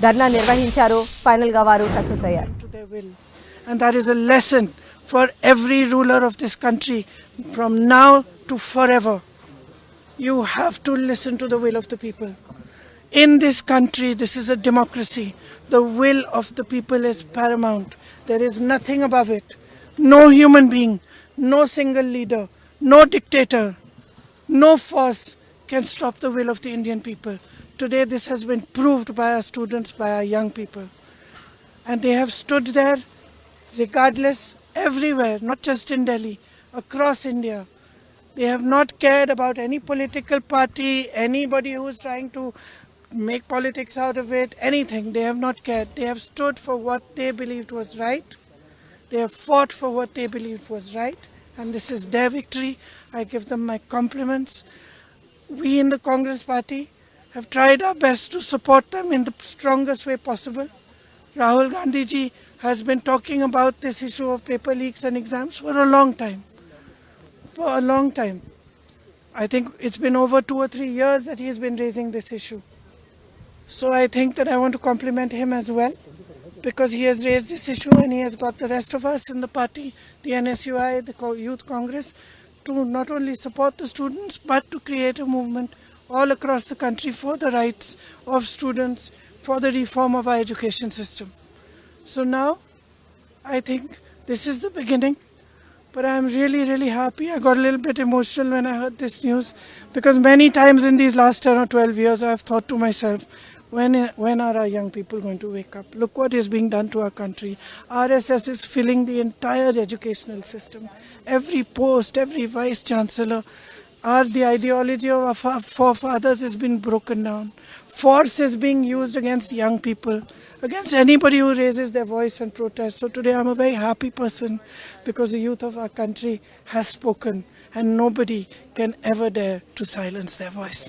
ధర్నా నిర్వహించారు. ఫైనల్ గా వారు సక్సెస్ అయ్యారు. to their will. And that is a lesson for every ruler of this country from now to forever. You have to listen to the will of the people. In this country, this is a democracy. The will of the people is paramount. There is nothing above it. No human being, no single leader, no dictator, no force can stop the will of the Indian people. Today, this has been proved by our students, by our young people. And they have stood there regardless everywhere, not just in Delhi, across India. They have not cared about any political party, anybody who is trying to make politics out of it, anything. They have not cared. They have stood for what they believed was right. They have fought for what they believed was right. And this is their victory. I give them my compliments. We in the Congress party have tried our best to support them in the strongest way possible. Rahul Gandhi ji has been talking about this issue of paper leaks and exams for a long time. For a long time. I think it's been over 2 or 3 years that he's been raising this issue. So I think that I want to compliment him as well, because he has raised this issue and he has got the rest of us in the party, the NSUI, the Youth Congress, to not only support the students but to create a movement all across the country for the rights of students, for the reform of our education system. So now I think this is the beginning. But I'm really, really happy. I got a little bit emotional when I heard this news, because many times in these last 10 or 12 years, I've thought to myself, when are our young people going to wake up? Look what is being done to our country. RSS is filling the entire educational system. Every post, every vice chancellor, the ideology of our forefathers has been broken down. Force is being used against young people, against anybody who raises their voice and protest. So today I'm a very happy person, because the youth of our country has spoken and nobody can ever dare to silence their voice.